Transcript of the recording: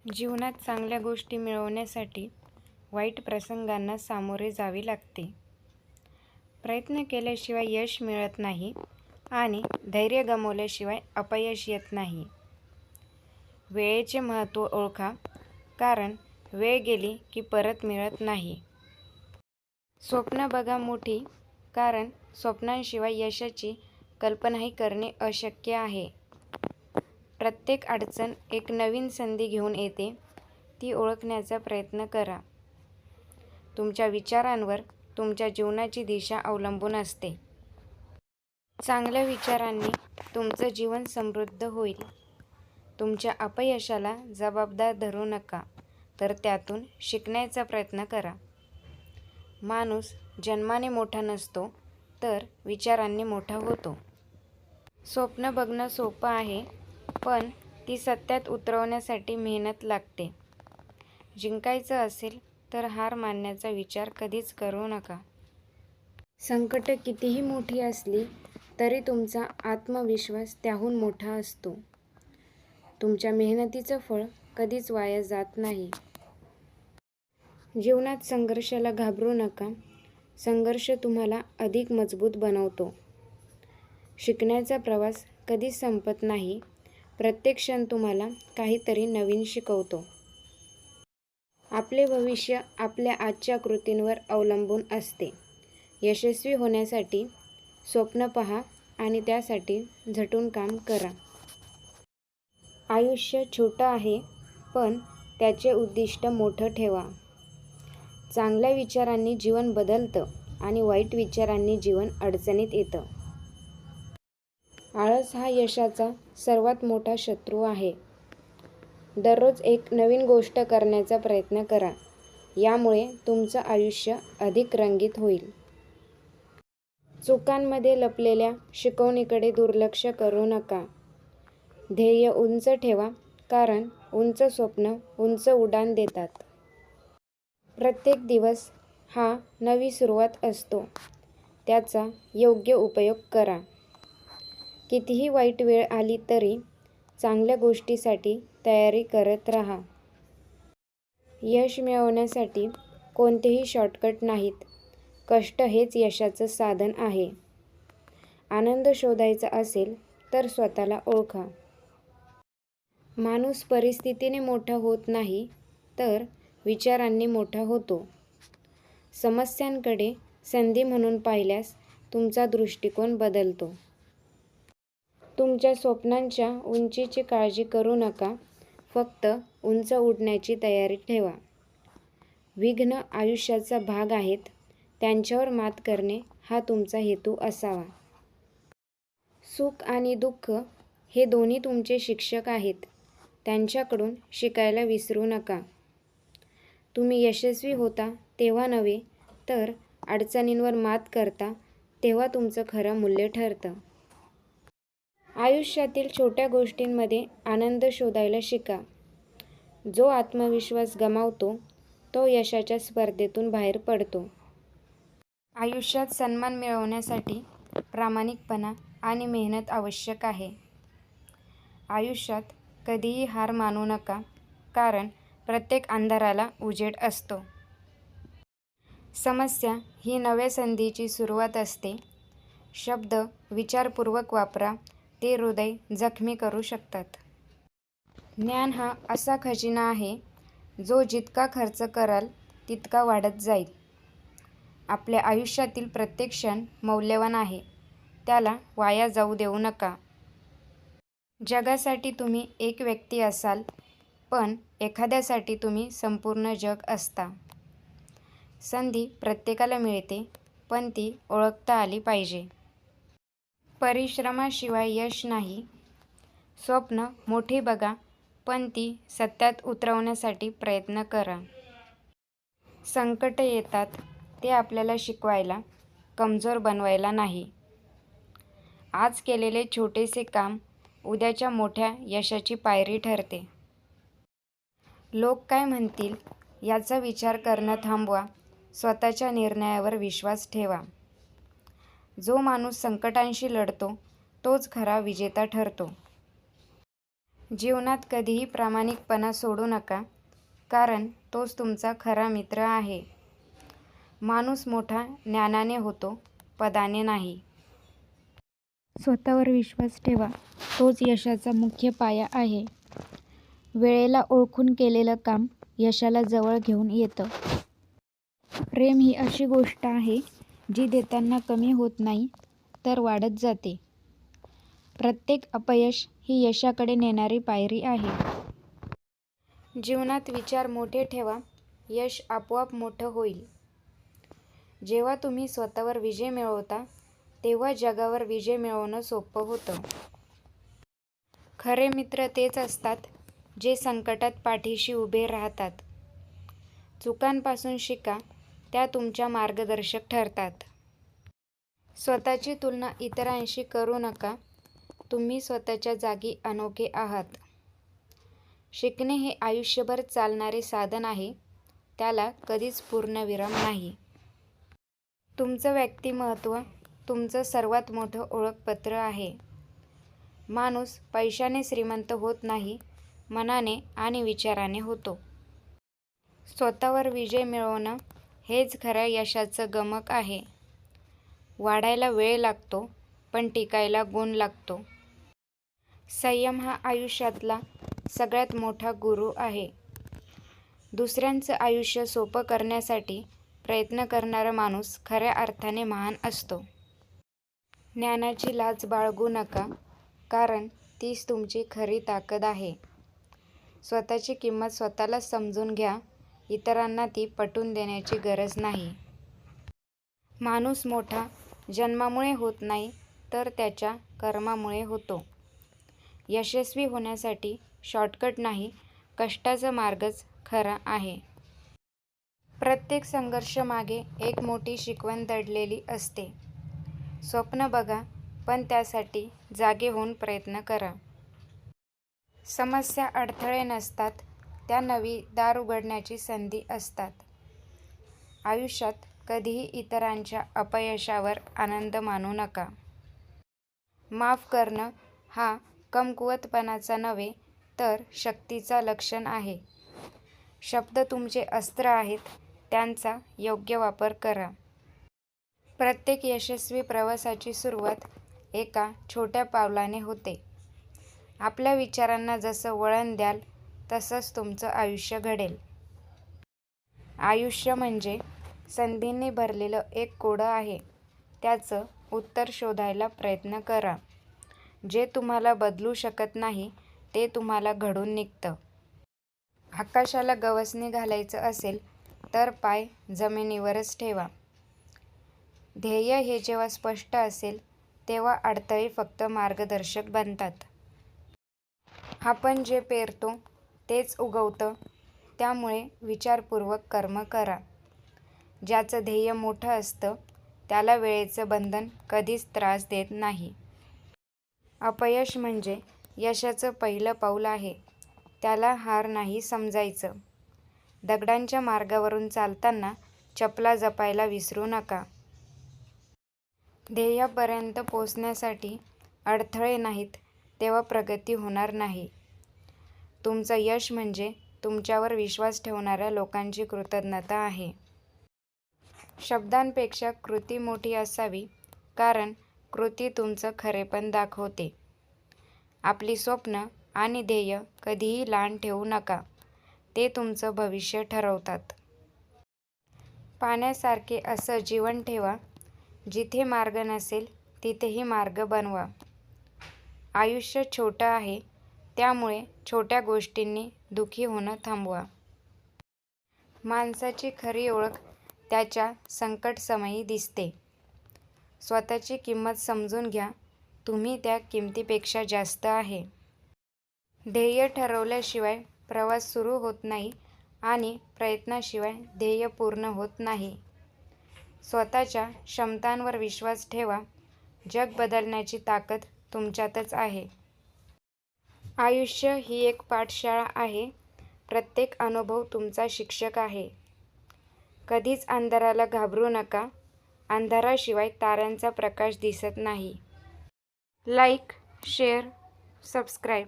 जीवनात चांगल्या गोष्टी मिळवण्यासाठी वाईट प्रसंगांना सामोरे जावे लागते. प्रयत्न केल्याशिवाय यश मिळत नाही आणि धैर्य गमावल्याशिवाय अपयश येत नाही. वेळेचे महत्त्व ओळखा, कारण वेळ गेली की परत मिळत नाही. स्वप्न बघा मोठी, कारण स्वप्नांशिवाय यशाची कल्पनाही करणे अशक्य आहे. प्रत्येक अडचण एक नवीन संधी घेऊन येते, ती ओळखण्याचा प्रयत्न करा. तुमच्या विचारांवर तुमच्या जीवनाची दिशा अवलंबून असते. चांगल्या विचारांनी तुमचं जीवन समृद्ध होईल. तुमच्या अपयशाला जबाबदार धरू नका, तर त्यातून शिकण्याचा प्रयत्न करा. माणूस जन्माने मोठा नसतो, तर विचारांनी मोठा होतो. स्वप्न बघणं सोपं आहे, पण ती सत्यात उतरवण्यासाठी मेहनत लागते. जिंकायचं असेल तर हार मानण्याचा विचार कधीच करू नका. संकटं कितीही मोठी असली तरी तुमचा आत्मविश्वास त्याहून मोठा असतो. तुमच्या मेहनतीचं फळ कधीच वाया जात नाही. जीवनात संघर्षाला घाबरू नका. संघर्ष तुम्हाला अधिक मजबूत बनवतो. शिकण्याचा प्रवास कधीच संपत नाही. प्रत्येक क्षण तुम्हाला काहीतरी नवीन शिकवतो. आपले भविष्य आपल्या आजच्या कृतींवर अवलंबून असते. यशस्वी होण्यासाठी स्वप्न पहा आणि त्यासाठी झटून काम करा. आयुष्य छोटं आहे, पण त्याचे उद्दिष्ट मोठं ठेवा. चांगल्या विचारांनी जीवन बदलतं आणि वाईट विचारांनी जीवन अडचणीत येतं. आळस हा यशाचा सर्वात मोठा शत्रू आहे. दररोज एक नवीन गोष्ट करण्याचा प्रयत्न करा. यामुळे तुमचं आयुष्य अधिक रंगीत होईल. चुकांमध्ये लपलेल्या शिकवणीकडे दुर्लक्ष करू नका. ध्येय उंच ठेवा, कारण उंच स्वप्न उंच उड्डाण देतात. प्रत्येक दिवस हा नवी सुरुवात असतो. त्याचा योग्य उपयोग करा. कितीही वाईट वेळ आली तरी चांगल्या गोष्टीसाठी तयारी करत राहा. यश मिळवण्यासाठी कोणतेही शॉर्टकट नाहीत. कष्ट हेच यशाचं साधन आहे. आनंद शोधायचा असेल तर स्वतःला ओळखा. माणूस परिस्थितीने मोठा होत नाही, तर विचारांनी मोठा होतो. समस्यांकडे संधी म्हणून पाहिल्यास तुमचा दृष्टिकोन बदलतो. तुमच्या स्वप्नांच्या उंचीची काळजी करू नका. फक्त उंच उडण्याची तयारी ठेवा. विघ्न आयुष्याचा भाग आहेत. त्यांच्यावर मात करणे हा तुमचा हेतू असावा. सुख आणि दुःख हे दोन्ही तुमचे शिक्षक आहेत. त्यांच्याकडून शिकायला विसरू नका. तुम्ही यशस्वी होता तेव्हा नव्हे, तर अडचणींवर मात करता तेव्हा तुमचं खरं मूल्य ठरतं. आयुष्यातील छोट्या गोष्टींमध्ये आनंद शोधायला शिका. जो आत्मविश्वास गमावतो तो यशाच्या स्पर्धेतून बाहेर पडतो. आयुष्यात सन्मान मिळवण्यासाठी प्रामाणिकपणा आणि मेहनत आवश्यक आहे. आयुष्यात कधीही हार मानू नका, कारण प्रत्येक अंधाराला उजेड असतो. समस्या ही नव्या संधीची सुरुवात असते. शब्द विचारपूर्वक वापरा, ते हृदय जखमी करू शकतात. ज्ञान हा असा खजिना आहे, जो जितका खर्च कराल तितका वाढत जाईल. आपल्या आयुष्यातील प्रत्येक क्षण मौल्यवान आहे. त्याला वाया जाऊ देऊ नका. जगासाठी तुम्ही एक व्यक्ती असाल, पण एखाद्यासाठी तुम्ही संपूर्ण जग असता. संधी प्रत्येकाला मिळते, पण ती ओळखता आली पाहिजे. परिश्रमाशिवाय यश नाही. स्वप्न मोठी बघा, पण ती सत्यात उतरवण्यासाठी प्रयत्न करा. संकट येतात ते आपल्याला शिकवायला, कमजोर बनवायला नाही. आज केलेले छोटेसे काम उद्याच्या मोठ्या यशाची पायरी ठरते. लोक काय म्हणतील याचा विचार करणं थांबवा. स्वतःच्या निर्णयावर विश्वास ठेवा. जो माणूस संकटांशी लढतो तोच खरा विजेता ठरतो. जीवनात कधीही प्रामाणिकपणा सोडू नका, कारण तोच तुमचा खरा मित्र आहे. माणूस मोठा ज्ञानाने होतो, पदाने नाही. स्वतःवर विश्वास ठेवा, तोच यशाचा मुख्य पाया आहे. वेळेला ओळखून केलेलं काम यशाला जवळ घेऊन येतं. प्रेम ही अशी गोष्ट आहे, जी देताना कमी होत नाही, तर वाढत जाते. प्रत्येक अपयश ही यशाकडे नेणारी पायरी आहे. जीवनात विचार मोठे ठेवा, यश आपोआप मोठं होईल. जेव्हा तुम्ही स्वतःवर विजय मिळवता, तेव्हा जगावर विजय मिळवणं सोपं होतं. खरे मित्र तेच असतात, जे संकटात पाठीशी उभे राहतात. चुकांपासून शिका, त्या तुमच्या मार्गदर्शक ठरतात. स्वतःची तुलना इतरांशी करू नका, तुम्ही स्वतःच्या जागी अनोखे आहात. शिकणे हे आयुष्यभर चालणारे साधन आहे, त्याला कधीच पूर्णविराम नाही. तुमचं व्यक्तिमत्त्व तुमचं सर्वात मोठं ओळखपत्र आहे. माणूस पैशाने श्रीमंत होत नाही, मनाने आणि विचाराने होतो. स्वतःवर विजय मिळवणं हेच खऱ्या यशाचं गमक आहे. वाढायला वेळ लागतो, पण टिकायला गुण लागतो. संयम हा आयुष्यातला सगळ्यात मोठा गुरु आहे. दुसऱ्यांचं आयुष्य सोपं करण्यासाठी प्रयत्न करणारा माणूस खऱ्या अर्थाने महान असतो. ज्ञानाची लाज बाळगू नका, कारण तीच तुमची खरी ताकद आहे. स्वतःची किंमत स्वतःलाच समजून घ्या, इतरांना ती पटवून देण्याची गरज नाही. माणूस मोठा जन्मामुळे होत नाही, तर त्याच्या कर्मामुळे होतो. यशस्वी होण्यासाठी शॉर्टकट नाही, कष्टाचा मार्गच खरा आहे. प्रत्येक संघर्षामागे एक मोठी शिकवण दडलेली असते. स्वप्न बघा, पण त्यासाठी जागे होऊन प्रयत्न करा. समस्या अडथळे नसतात, त्या नवी दार उघडण्याची संधी असतात. आयुष्यात कधीही इतरांच्या अपयशावर आनंद मानू नका. माफ करणं हा कमकुवतपणाचा नव्हे, तर शक्तीचा लक्षण आहे. शब्द तुमचे अस्त्र आहेत, त्यांचा योग्य वापर करा. प्रत्येक यशस्वी प्रवासाची सुरुवात एका छोट्या पावलाने होते. आपल्या विचारांना जसं वळण द्याल, तसंच तुमचं आयुष्य घडेल. आयुष्य म्हणजे संधींनी भरलेलं एक कोडं आहे, त्याचं उत्तर शोधायला प्रयत्न करा. जे तुम्हाला बदलू शकत नाही, ते तुम्हाला घडून निघतं. आकाशाला गवसणी घालायचं असेल, तर पाय जमिनीवरच ठेवा. ध्येय हे जेव्हा स्पष्ट असेल, तेव्हा अडथळे फक्त मार्गदर्शक बनतात. आपण जे पेरतो तेच उगवतं, त्यामुळे विचारपूर्वक कर्म करा. ज्याचं ध्येय मोठं असतं, त्याला वेळेचं बंधन कधीच त्रास देत नाही. अपयश म्हणजे यशाचं पहिलं पाऊल आहे, त्याला हार नाही समजायचं. दगडांच्या मार्गावरून चालताना चपला जपायला विसरू नका. ध्येयापर्यंत पोहोचण्यासाठी अडथळे नाहीत, तेव्हा प्रगती होणार नाही. तुमचं यश म्हणजे तुमच्यावर विश्वास ठेवणाऱ्या लोकांची कृतज्ञता आहे. शब्दांपेक्षा कृती मोठी असावी, कारण कृती तुमचं खरेपण दाखवते. आपली स्वप्न आणि ध्येय कधीही लहान ठेवू नका, ते तुमचं भविष्य ठरवतात. पाण्यासारखे असं जीवन ठेवा, जिथे मार्ग नसेल तिथेही मार्ग बनवा. आयुष्य छोटं आहे, त्यामुळे छोट्या गोष्टींनी दुःखी होणं थांबवा. माणसाची खरी ओळख त्याच्या संकटसमयी दिसते. स्वतःची किंमत समजून घ्या, तुम्ही त्या किमतीपेक्षा जास्त आहे. ध्येय ठरवल्याशिवाय प्रवास सुरू होत नाही आणि प्रयत्नाशिवाय ध्येय पूर्ण होत नाही. स्वतःच्या क्षमतांवर विश्वास ठेवा, जग बदलण्याची ताकद तुमच्यातच आहे. आयुष्य ही एक पाठशाळा आहे, प्रत्येक अनुभव तुमचा शिक्षक आहे. कधीच अंधाराला घाबरू नका, अंधाराशिवाय ताऱ्यांचा प्रकाश दिसत नाही. Like, share, subscribe